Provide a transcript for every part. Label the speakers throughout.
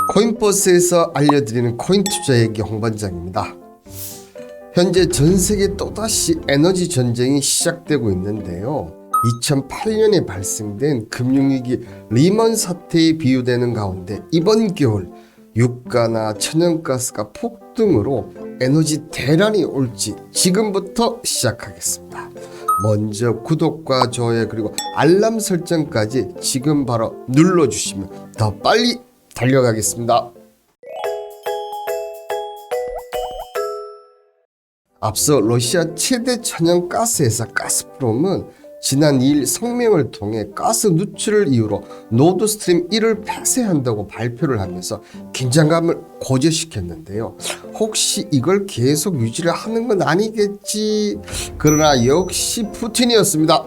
Speaker 1: 코인버스에서 알려드리는 코인 투자 얘기 홍반장입니다. 현재 전 세계 또다시 에너지 전쟁이 시작되고 있는데요. 2008년에 발생된 금융위기 리먼 사태에 비유되는 가운데 이번 겨울 유가나 천연가스가 폭등으로 에너지 대란이 올지 지금부터 시작하겠습니다. 먼저 구독과 좋아요 그리고 알람 설정까지 지금 바로 눌러주시면 더 빨리 달려가겠습니다. 앞서 러시아 최대 천연가스 회사 가스프롬은 지난 2일 성명을 통해 가스 누출을 이유로 노드스트림 1을 폐쇄한다고 발표를 하면서 긴장감을 고조시켰는데요. 혹시 이걸 계속 유지를 하는 건 아니겠지? 그러나 역시 푸틴이었습니다.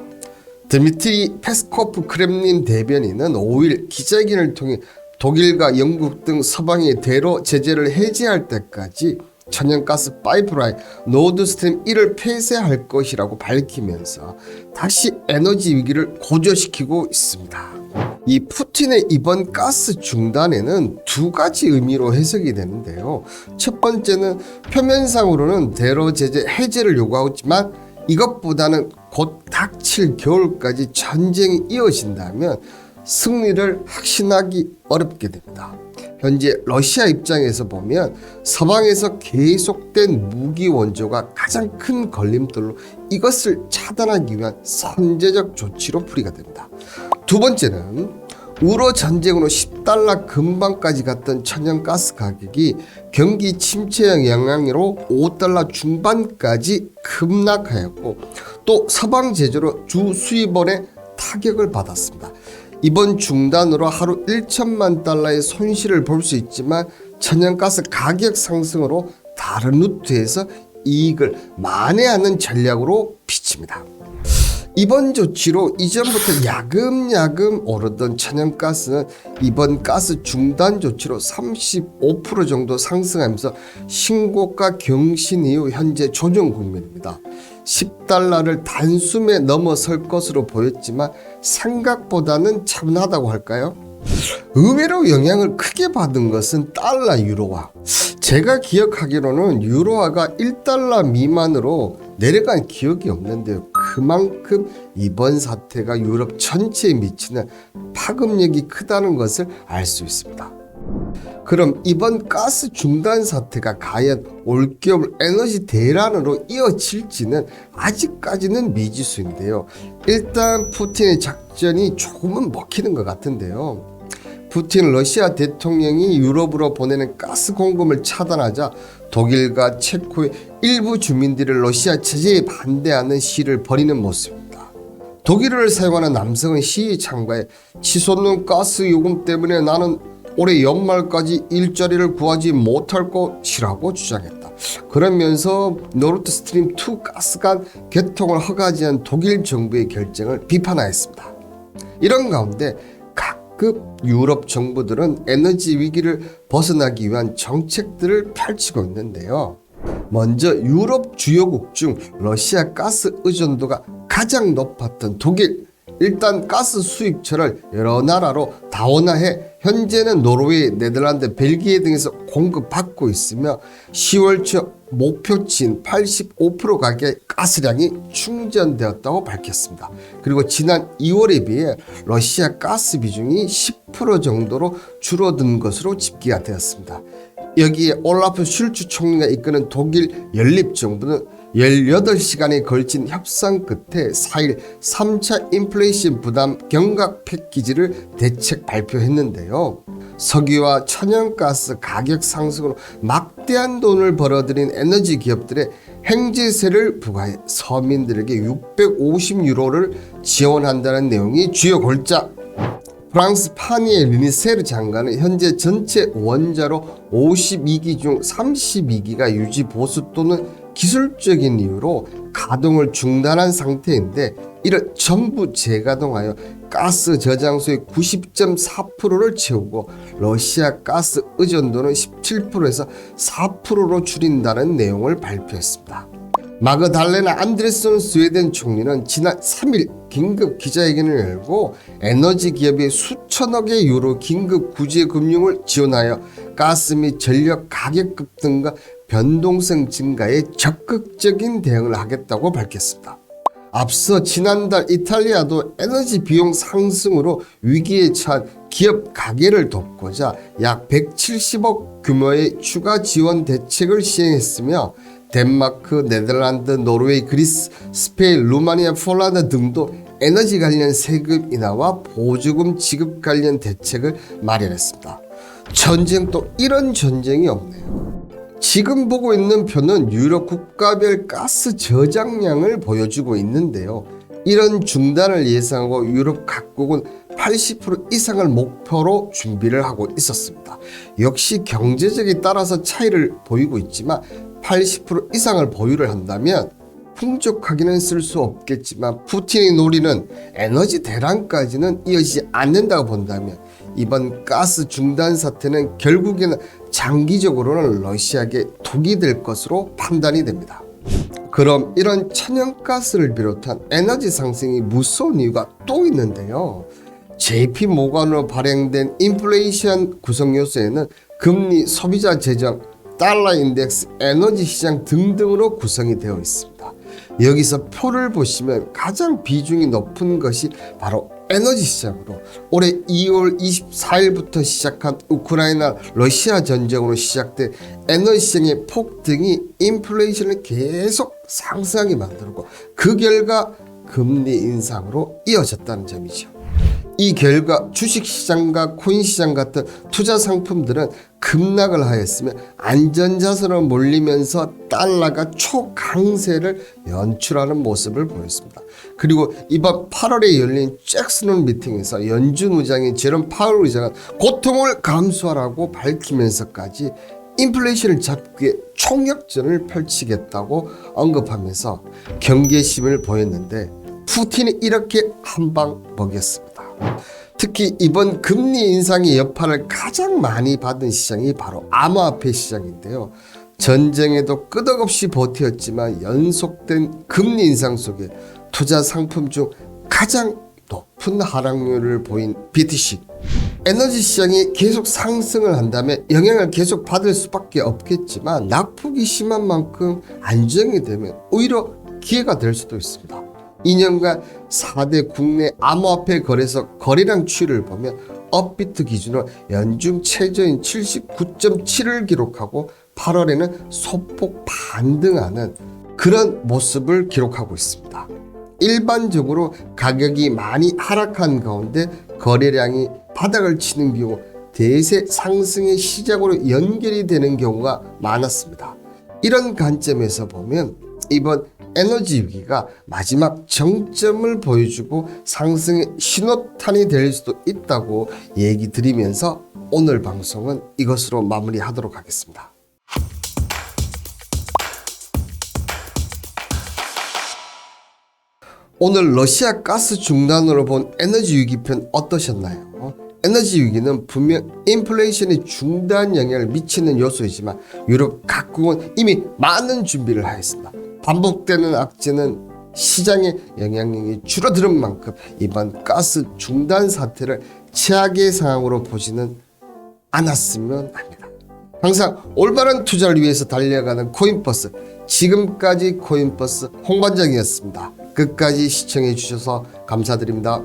Speaker 1: 드미트리 페스코프 크렘린 대변인은 5일 기자회견을 통해 독일과 영국 등 서방의 대로 제재를 해제할 때까지 천연가스 파이프라인 노드스트림 1을 폐쇄할 것이라고 밝히면서 다시 에너지 위기를 고조시키고 있습니다. 이 푸틴의 이번 가스 중단에는 두 가지 의미로 해석이 되는데요. 첫 번째는 표면상으로는 대로 제재 해제를 요구하지만 이것보다는 곧 닥칠 겨울까지 전쟁이 이어진다면 승리를 확신하기 어렵게 됩니다. 현재 러시아 입장에서 보면 서방에서 계속된 무기 원조가 가장 큰 걸림돌로 이것을 차단하기 위한 선제적 조치로 풀이가 됩니다. 두 번째는 우로 전쟁으로 $10 근방까지 갔던 천연가스 가격이 경기 침체 영향으로 $5 중반까지 급락하였고 또 서방 제조로 주 수입원의 타격을 받았습니다. 이번 중단으로 하루 1천만 달러의 손실을 볼 수 있지만 천연가스 가격 상승으로 다른 루트에서 이익을 만회하는 전략으로 비칩니다. 이번 조치로 이전부터 야금야금 오르던 천연가스는 이번 가스 중단 조치로 35% 정도 상승하면서 신고가 경신 이후 현재 조정 국면입니다. $10를 단숨에 넘어설 것으로 보였지만 생각보다는 차분하다고 할까요? 의외로 영향을 크게 받은 것은 달러 유로화. 제가 기억하기로는 유로화가 $1 미만으로 내려간 기억이 없는데요. 그만큼 이번 사태가 유럽 전체에 미치는 파급력이 크다는 것을 알 수 있습니다. 그럼 이번 가스 중단 사태가 과연 올겨울 에너지 대란으로 이어질지는 아직까지는 미지수인데요. 일단 푸틴의 작전이 조금은 먹히는 것 같은데요. 푸틴 러시아 대통령이 유럽으로 보내는 가스 공급을 차단하자 독일과 체코의 일부 주민들이 러시아 제재에 반대하는 시위를 벌이는 모습입니다. 독일어를 사용하는 남성은 시위 참가에 치솟는 가스 요금 때문에 나는 올해 연말까지 일자리를 구하지 못할 것이라고 주장했다. 그러면서 노르드스트림 2 가스관 개통을 허가하지 독일 정부의 결정을 비판하였습니다. 이런 가운데 각급 유럽 정부들은 에너지 위기를 벗어나기 위한 정책들을 펼치고 있는데요. 먼저 유럽 주요국 중 러시아 가스 의존도가 가장 높았던 독일, 일단 가스 수입처를 여러 나라로 다원화해 현재는 노르웨이, 네덜란드, 벨기에 등에서 공급받고 있으며 10월 초 목표치인 85% 가격의 가스량이 충전되었다고 밝혔습니다. 그리고 지난 2월에 비해 러시아 가스 비중이 10% 정도로 줄어든 것으로 집계가 되었습니다. 여기에 올라프 슐츠 총리가 이끄는 독일 연립정부는 18시간에 걸친 협상 끝에 4일 3차 인플레이션 부담 경각 패키지를 대책 발표했는데요. 석유와 천연가스 가격 상승으로 막대한 돈을 벌어들인 에너지 기업들의 행제세를 부과해 서민들에게 650유로를 지원한다는 내용이 주요 골자. 프랑스 파니의 르니세르 장관은 현재 전체 원자로 52기 중 32기가 유지 보수 또는 기술적인 이유로 가동을 중단한 상태인데 이를 전부 재가동하여 가스 저장소의 90.4%를 채우고 러시아 가스 의존도는 17%에서 4%로 줄인다는 내용을 발표했습니다. 마그달레나 안드레슨 스웨덴 총리는 지난 3일 긴급 기자회견을 열고 에너지 기업이 수천억의 유로 긴급 구제 금융을 지원하여 가스 및 전력 가격 급등과 변동성 증가에 적극적인 대응을 하겠다고 밝혔습니다. 앞서 지난달 이탈리아도 에너지 비용 상승으로 위기에 처한 기업 가게를 돕고자 약 170억 규모의 추가 지원 대책을 시행했으며 덴마크, 네덜란드, 노르웨이, 그리스, 스페인, 루마니아, 폴란드 등도 에너지 관련 세금 인하와 보조금 지급 관련 대책을 마련했습니다. 전쟁도 이런 전쟁이 없네요. 지금 보고 있는 표는 유럽 국가별 가스 저장량을 보여주고 있는데요. 이런 중단을 예상하고 유럽 각국은 80% 이상을 목표로 준비를 하고 있었습니다. 역시 경제적에 따라서 차이를 보이고 있지만 80% 이상을 보유를 한다면 풍족하기는 쓸 수 없겠지만 푸틴이 노리는 에너지 대란까지는 이어지지 않는다고 본다면 이번 가스 중단 사태는 결국에는 장기적으로는 러시아에게 독이 될 것으로 판단이 됩니다. 그럼 이런 천연가스를 비롯한 에너지 상승이 무서운 이유가 또 있는데요. JP 모건으로 발행된 인플레이션 구성 요소에는 금리, 소비자 재정, 달러 인덱스, 에너지 시장 등등으로 구성이 되어 있습니다. 여기서 표를 보시면 가장 비중이 높은 것이 바로 에너지 시장으로 올해 2월 24일부터 시작한 우크라이나 러시아 전쟁으로 시작된 에너지 시장의 폭등이 인플레이션을 계속 상승하게 만들고 그 결과 금리 인상으로 이어졌다는 점이죠. 이 결과 주식시장과 코인시장 같은 투자 상품들은 급락을 하였으며 안전자산으로 몰리면서 달러가 초강세를 연출하는 모습을 보였습니다. 그리고 이번 8월에 열린 잭슨홀 미팅에서 연준 의장인 제롬 파월 의장은 고통을 감수하라고 밝히면서까지 인플레이션을 잡기 위해 총력전을 펼치겠다고 언급하면서 경계심을 보였는데 푸틴이 이렇게 한방 먹였습니다. 특히 이번 금리 인상의 여파를 가장 많이 받은 시장이 바로 암호화폐 시장인데요. 전쟁에도 끄덕없이 버텼지만 연속된 금리 인상 속에 투자 상품 중 가장 높은 하락률을 보인 BTC. 에너지 시장이 계속 상승을 한다면 영향을 계속 받을 수밖에 없겠지만 낙폭이 심한 만큼 안정이 되면 오히려 기회가 될 수도 있습니다. 2년간 4대 국내 암호화폐 거래소 거래량 추이를 보면 업비트 기준으로 연중 최저인 79.7을 기록하고 8월에는 소폭 반등하는 그런 모습을 기록하고 있습니다. 일반적으로 가격이 많이 하락한 가운데 거래량이 바닥을 치는 경우 대세 상승의 시작으로 연결이 되는 경우가 많았습니다. 이런 관점에서 보면 이번 에너지 위기가 마지막 정점을 보여주고 상승의 신호탄이 될 수도 있다고 얘기 드리면서 오늘 방송은 이것으로 마무리하도록 하겠습니다. 오늘 러시아 가스 중단으로 본 에너지 위기편 어떠셨나요? 에너지 위기는 분명 인플레이션의 중단 영향을 미치는 요소이지만 유럽 각국은 이미 많은 준비를 하였습니다. 반복되는 악재는 시장의 영향력이 줄어드는 만큼 이번 가스 중단 사태를 최악의 상황으로 보지는 않았으면 합니다. 항상 올바른 투자를 위해서 달려가는 코인버스, 지금까지 코인버스 홍반장이었습니다. 끝까지 시청해 주셔서 감사드립니다.